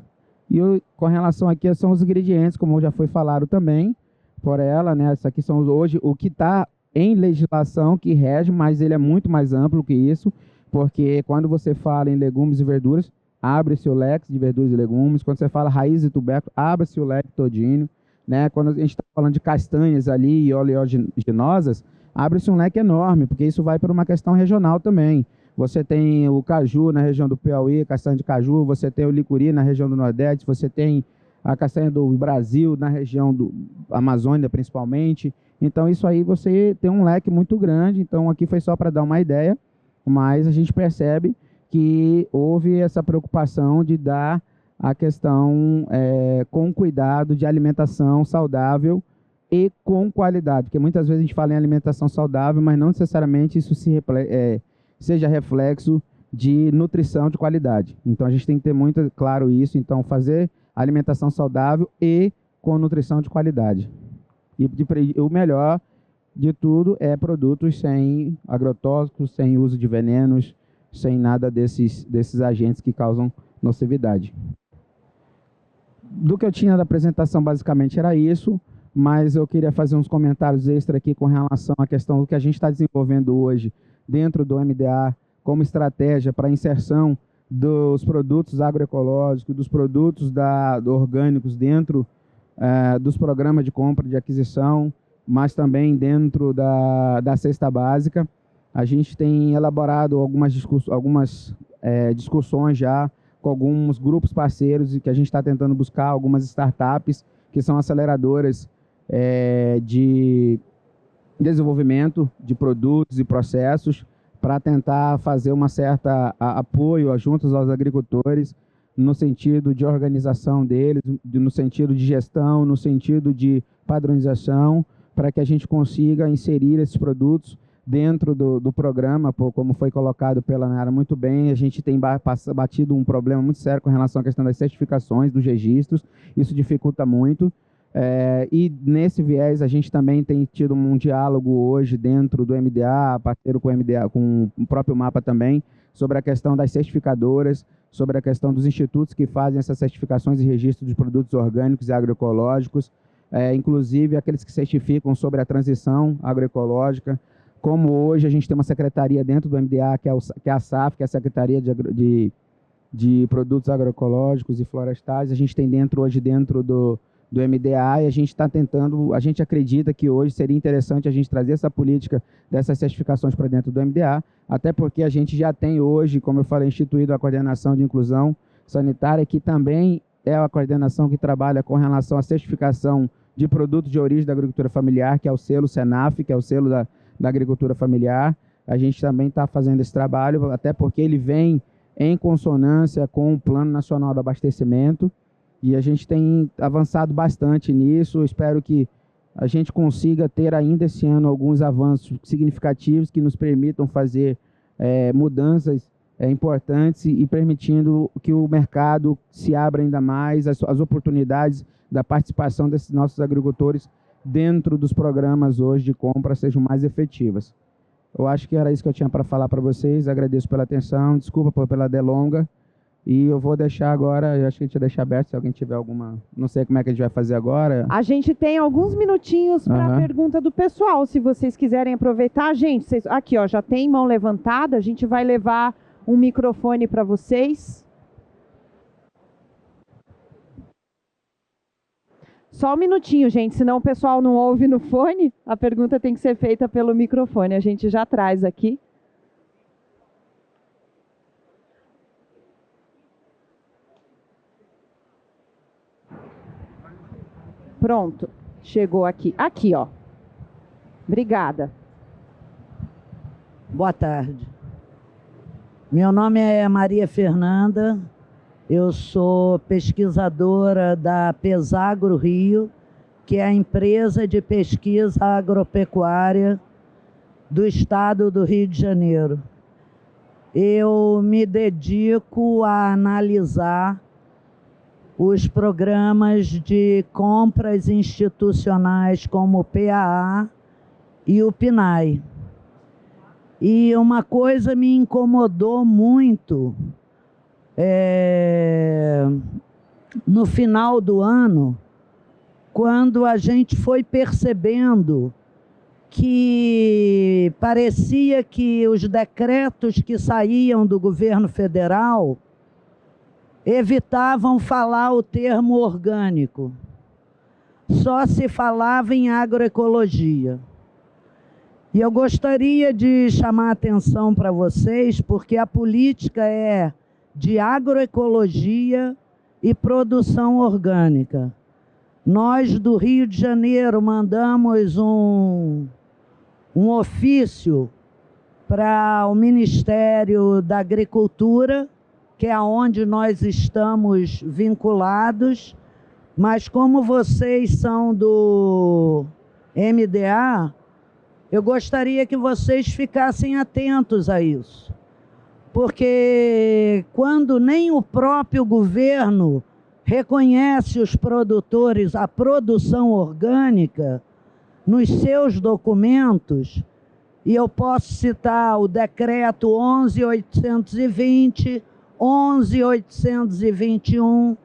Speaker 2: E com relação aqui são os ingredientes, como já foi falado também por ela, né? Isso aqui são hoje o que está em legislação que rege, mas ele é muito mais amplo que isso, porque quando você fala em legumes e verduras, abre-se o leque de verduras e legumes. Quando você fala raiz e tubérculo, abre-se o leque todinho, né? Quando a gente está falando de castanhas ali e oleaginosas, abre-se um leque enorme, porque isso vai para uma questão regional também. Você tem o caju na região do Piauí, castanha de caju, você tem o licuri na região do Nordeste, você tem a castanha do Brasil na região do Amazônia, principalmente. Então, isso aí você tem um leque muito grande. Então, aqui foi só para dar uma ideia, mas a gente percebe que houve essa preocupação de dar a questão com cuidado de alimentação saudável e com qualidade, porque muitas vezes a gente fala em alimentação saudável, mas não necessariamente isso seja reflexo de nutrição de qualidade. Então a gente tem que ter muito claro isso, então fazer alimentação saudável e com nutrição de qualidade. E o melhor de tudo é produtos sem agrotóxicos, sem uso de venenos, sem nada desses agentes que causam nocividade. Do que eu tinha da apresentação, basicamente era isso, mas eu queria fazer uns comentários extra aqui com relação à questão do que a gente está desenvolvendo hoje dentro do MDA como estratégia para a inserção dos produtos agroecológicos, dos produtos orgânicos dentro dos programas de compra e de aquisição, mas também dentro da cesta básica. A gente tem elaborado algumas discussões já com alguns grupos parceiros e que a gente está tentando buscar algumas startups que são aceleradoras de desenvolvimento de produtos e processos para tentar fazer uma certa apoio juntos aos agricultores no sentido de organização deles, no sentido de gestão, no sentido de padronização, para que a gente consiga inserir esses produtos dentro do programa, como foi colocado pela Nayara muito bem. A gente tem batido um problema muito sério com relação à questão das certificações, dos registros, isso dificulta muito. E nesse viés a gente também tem tido um diálogo hoje dentro do MDA, parceiro com o MDA, com o próprio MAPA também, sobre a questão das certificadoras, sobre a questão dos institutos que fazem essas certificações e registros de produtos orgânicos e agroecológicos, inclusive aqueles que certificam sobre a transição agroecológica. Como hoje a gente tem uma secretaria dentro do MDA, que é a SAF, que é a Secretaria de Produtos Agroecológicos e Florestais, a gente tem hoje dentro do MDA, e a gente está tentando, a gente acredita que hoje seria interessante a gente trazer essa política dessas certificações para dentro do MDA, até porque a gente já tem hoje, como eu falei, instituído a coordenação de inclusão sanitária, que também é a coordenação que trabalha com relação à certificação de produtos de origem da agricultura familiar, que é o selo SENAF, que é o selo da agricultura familiar. A gente também está fazendo esse trabalho, até porque ele vem em consonância com o Plano Nacional do Abastecimento, e a gente tem avançado bastante nisso. Espero que a gente consiga ter ainda esse ano alguns avanços significativos que nos permitam fazer mudanças importantes e permitindo que o mercado se abra ainda mais, as oportunidades da participação desses nossos agricultores dentro dos programas hoje de compra sejam mais efetivas. Eu acho que era isso que eu tinha para falar para vocês. Agradeço pela atenção, desculpa pela delonga. E eu vou deixar agora, eu acho que a gente vai deixar aberto se alguém tiver alguma... Não sei como é que a gente vai fazer agora.
Speaker 1: A gente tem alguns minutinhos para a pergunta do pessoal, se vocês quiserem aproveitar. Gente, aqui ó, já tem mão levantada, a gente vai levar um microfone para vocês. Só um minutinho, gente, senão o pessoal não ouve no fone. A pergunta tem que ser feita pelo microfone, a gente já traz aqui. Pronto, chegou aqui. Aqui, ó. Obrigada.
Speaker 6: Boa tarde. Meu nome é Maria Fernanda. Eu sou pesquisadora da Pesagro Rio, que é a empresa de pesquisa agropecuária do estado do Rio de Janeiro. Eu me dedico a analisar os programas de compras institucionais como o PAA e o PNAE. E uma coisa me incomodou muito no final do ano, quando a gente foi percebendo que parecia que os decretos que saíam do governo federal evitavam falar o termo orgânico. Só se falava em agroecologia. E eu gostaria de chamar a atenção para vocês, porque a política é de agroecologia e produção orgânica. Nós, do Rio de Janeiro, mandamos um ofício para o Ministério da Agricultura, que é onde nós estamos vinculados, mas como vocês são do MDA, eu gostaria que vocês ficassem atentos a isso. Porque quando nem o próprio governo reconhece os produtores, a produção orgânica, nos seus documentos, e eu posso citar o decreto 11.820, 11.821,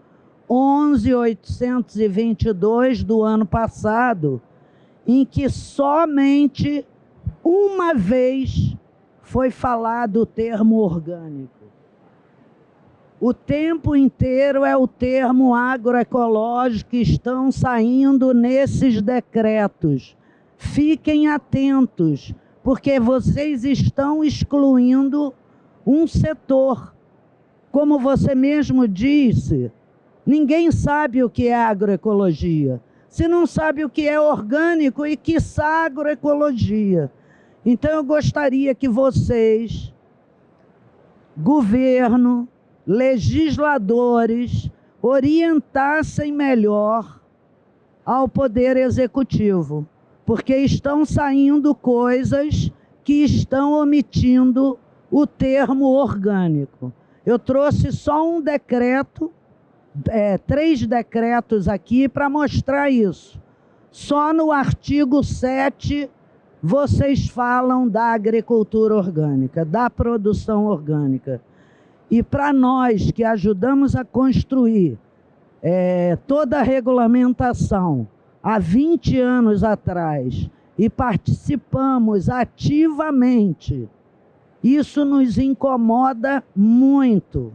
Speaker 6: 11.822 do ano passado, em que somente uma vez foi falado o termo orgânico. O tempo inteiro é o termo agroecológico que estão saindo nesses decretos. Fiquem atentos, porque vocês estão excluindo um setor. Como você mesmo disse, ninguém sabe o que é agroecologia. Se não sabe o que é orgânico e quiçá agroecologia. Então eu gostaria que vocês, governo, legisladores, orientassem melhor ao Poder Executivo, porque estão saindo coisas que estão omitindo o termo orgânico. Eu trouxe só um decreto 3 decretos aqui para mostrar isso. Só no artigo 7 vocês falam da agricultura orgânica, da produção orgânica. E para nós que ajudamos a construir toda a regulamentação há 20 anos atrás e participamos ativamente, isso nos incomoda muito.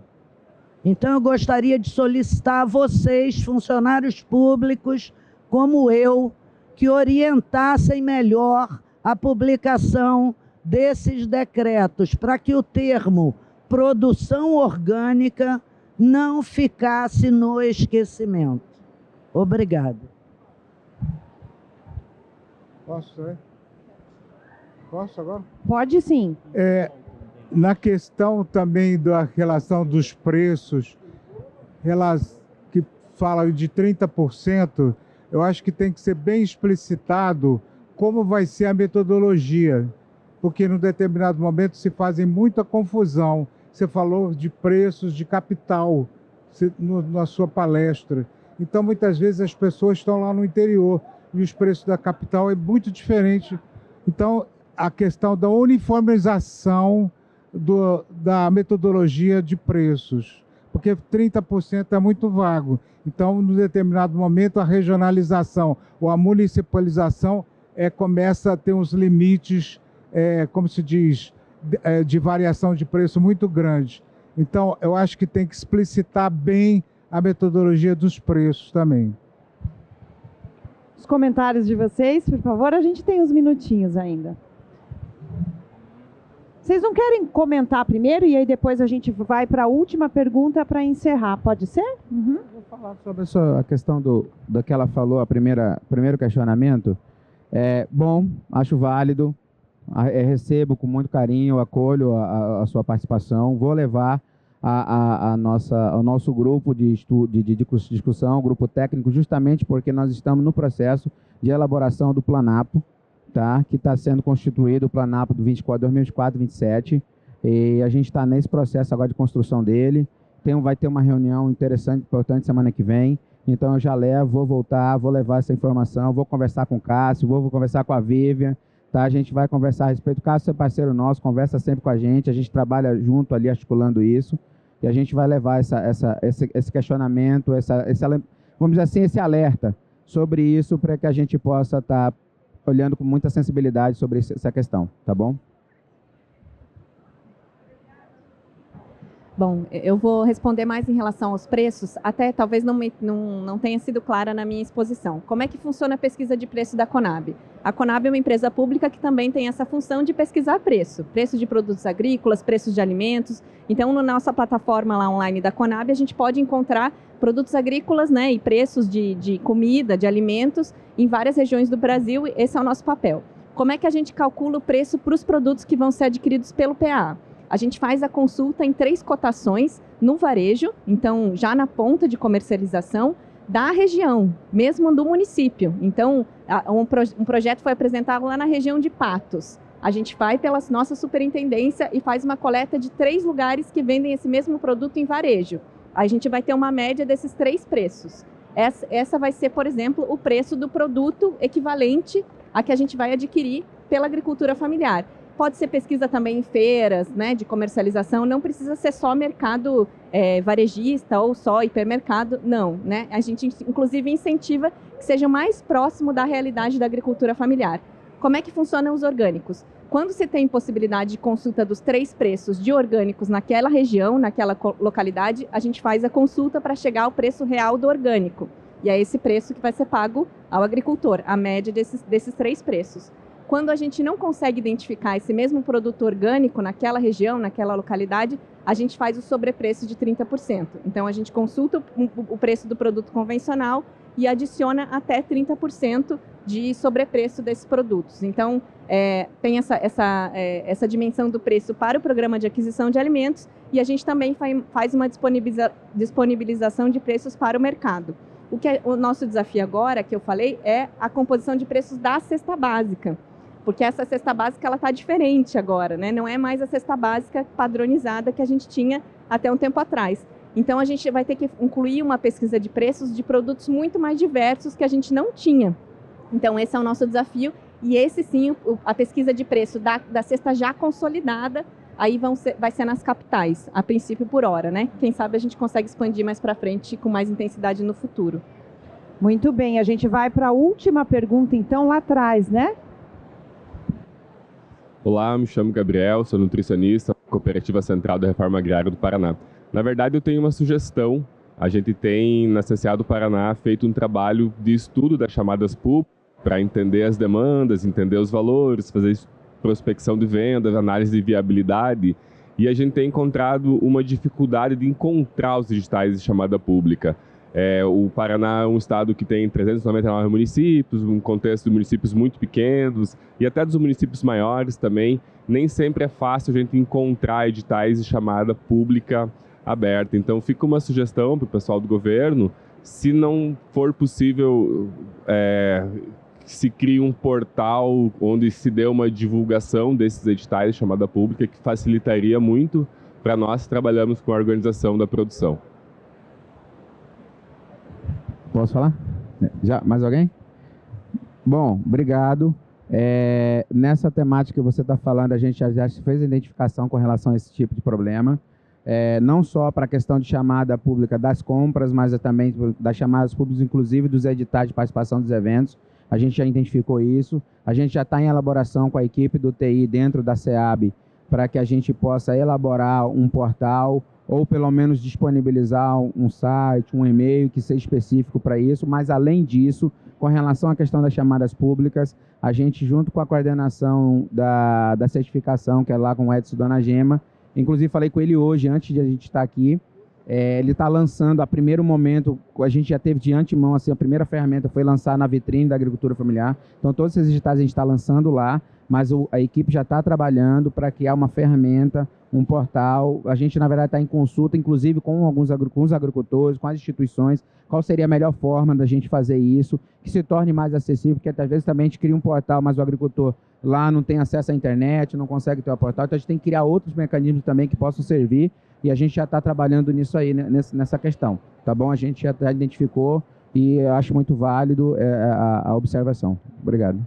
Speaker 6: Então, eu gostaria de solicitar a vocês, funcionários públicos, como eu, que orientassem melhor a publicação desses decretos, para que o termo produção orgânica não ficasse no esquecimento. Obrigado.
Speaker 7: Posso, né? Posso agora?
Speaker 1: Pode sim.
Speaker 7: Na questão também da relação dos preços, que fala de 30%, eu acho que tem que ser bem explicitado como vai ser a metodologia, porque num determinado momento se fazem muita confusão. Você falou de preços de capital na sua palestra. Então, muitas vezes as pessoas estão lá no interior e os preços da capital é muito diferente. Então, a questão da uniformização da metodologia de preços, porque 30% é muito vago. Então, num determinado momento, a regionalização ou a municipalização começa a ter uns limites, como se diz, de variação de preço muito grande. Então, eu acho que tem que explicitar bem a metodologia dos preços também.
Speaker 1: Os comentários de vocês, por favor, a gente tem uns minutinhos ainda. Vocês não querem comentar primeiro e aí depois a gente vai para a última pergunta para encerrar, pode ser? Uhum.
Speaker 2: Vou falar sobre a questão do que ela falou, primeiro questionamento. Bom, acho válido, recebo com muito carinho, acolho a sua participação, vou levar ao nosso grupo de discussão, grupo técnico, justamente porque nós estamos no processo de elaboração do Planapo, tá? Que está sendo constituído o Planapo do 2024-27, e a gente está nesse processo agora de construção dele. Vai ter uma reunião interessante, importante semana que vem, então eu já vou voltar, vou levar essa informação, vou conversar com o Cássio, vou conversar com a Vivian, tá? A gente vai conversar a respeito. O Cássio é parceiro nosso, conversa sempre com a gente trabalha junto ali articulando isso, e a gente vai levar esse questionamento, vamos dizer assim, esse alerta sobre isso, para que a gente possa estar olhando com muita sensibilidade sobre essa questão, tá bom?
Speaker 3: Bom, eu vou responder mais em relação aos preços, até talvez não tenha sido clara na minha exposição. Como é que funciona a pesquisa de preço da Conab? A Conab é uma empresa pública que também tem essa função de pesquisar preço de produtos agrícolas, preços de alimentos. Então, na nossa plataforma lá online da Conab, a gente pode encontrar produtos agrícolas, né, e preços de comida, de alimentos em várias regiões do Brasil. Esse é o nosso papel. Como é que a gente calcula o preço para os produtos que vão ser adquiridos pelo PA? A gente faz a consulta em 3 cotações no varejo, então já na ponta de comercialização da região, mesmo do município. Então, um projeto foi apresentado lá na região de Patos. A gente vai pela nossa superintendência e faz uma coleta de 3 lugares que vendem esse mesmo produto em varejo. A gente vai ter uma média desses 3 preços. Essa vai ser, por exemplo, o preço do produto equivalente a que a gente vai adquirir pela agricultura familiar. Pode ser pesquisa também em feiras, né, de comercialização, não precisa ser só mercado varejista ou só hipermercado, não, né? A gente, inclusive, incentiva que seja mais próximo da realidade da agricultura familiar. Como é que funcionam os orgânicos? Quando se tem possibilidade de consulta dos 3 preços de orgânicos naquela região, naquela localidade, a gente faz a consulta para chegar ao preço real do orgânico. E é esse preço que vai ser pago ao agricultor, a média desses 3 preços. Quando a gente não consegue identificar esse mesmo produto orgânico naquela região, naquela localidade, a gente faz o sobrepreço de 30%. Então, a gente consulta o preço do produto convencional e adiciona até 30% de sobrepreço desses produtos. Então, tem essa dimensão do preço para o programa de aquisição de alimentos e a gente também faz uma disponibilização de preços para o mercado. O nosso desafio agora, que eu falei, é a composição de preços da cesta básica. Porque essa cesta básica ela está diferente agora, né? Não é mais a cesta básica padronizada que a gente tinha até um tempo atrás. Então, a gente vai ter que incluir uma pesquisa de preços de produtos muito mais diversos que a gente não tinha. Então, esse é o nosso desafio. E esse, sim, a pesquisa de preço da cesta já consolidada, aí vai ser nas capitais, a princípio por hora, né? Quem sabe a gente consegue expandir mais para frente com mais intensidade no futuro.
Speaker 1: Muito bem, a gente vai para a última pergunta, então, lá atrás, né?
Speaker 8: Olá, me chamo Gabriel, sou nutricionista, Cooperativa Central da Reforma Agrária do Paraná. Na verdade, eu tenho uma sugestão. A gente tem, na CCA do Paraná, feito um trabalho de estudo das chamadas públicas para entender as demandas, entender os valores, fazer prospecção de vendas, análise de viabilidade. E a gente tem encontrado uma dificuldade de encontrar os editais de chamada pública. O Paraná é um estado que tem 399 municípios, um contexto de municípios muito pequenos e até dos municípios maiores também. Nem sempre é fácil a gente encontrar editais de chamada pública aberta. Então fica uma sugestão para o pessoal do governo, se não for possível, se crie um portal onde se dê uma divulgação desses editais de chamada pública, que facilitaria muito para nós que trabalhamos com a organização da produção.
Speaker 2: Posso falar? Já, mais alguém? Bom, obrigado. Nessa temática que você está falando, a gente já fez a identificação com relação a esse tipo de problema. Não só para a questão de chamada pública das compras, mas também das chamadas públicas, inclusive dos editais de participação dos eventos. A gente já identificou isso. A gente já está em elaboração com a equipe do TI dentro da SEAB para que a gente possa elaborar um portal ou pelo menos disponibilizar um site, um e-mail que seja específico para isso. Mas, além disso, com relação à questão das chamadas públicas, a gente, junto com a coordenação da certificação, que é lá com o Edson e Dona Gema, inclusive falei com ele hoje, antes de a gente estar aqui, ele está lançando, a primeiro momento, a gente já teve de antemão, assim, a primeira ferramenta foi lançar na vitrine da agricultura familiar. Então, todos esses editais a gente está lançando lá, mas a equipe já está trabalhando para criar uma ferramenta, um portal. A gente, na verdade, está em consulta, inclusive com os agricultores, com as instituições, qual seria a melhor forma da gente fazer isso, que se torne mais acessível, porque às vezes também a gente cria um portal, mas o agricultor lá não tem acesso à internet, não consegue ter o portal, então a gente tem que criar outros mecanismos também que possam servir, e a gente já está trabalhando nisso aí, nessa questão, tá bom? A gente já identificou e eu acho muito válido a observação. Obrigado.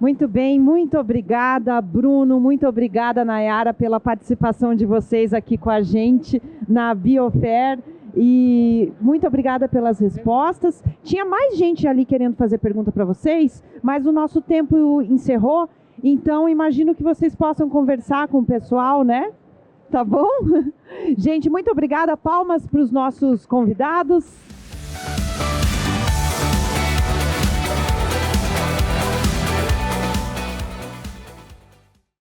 Speaker 1: Muito bem, muito obrigada, Bruno, muito obrigada, Nayara, pela participação de vocês aqui com a gente na Biofair. E muito obrigada pelas respostas. Tinha mais gente ali querendo fazer pergunta para vocês, mas o nosso tempo encerrou, então imagino que vocês possam conversar com o pessoal, né? Tá bom? Gente, muito obrigada. Palmas para os nossos convidados.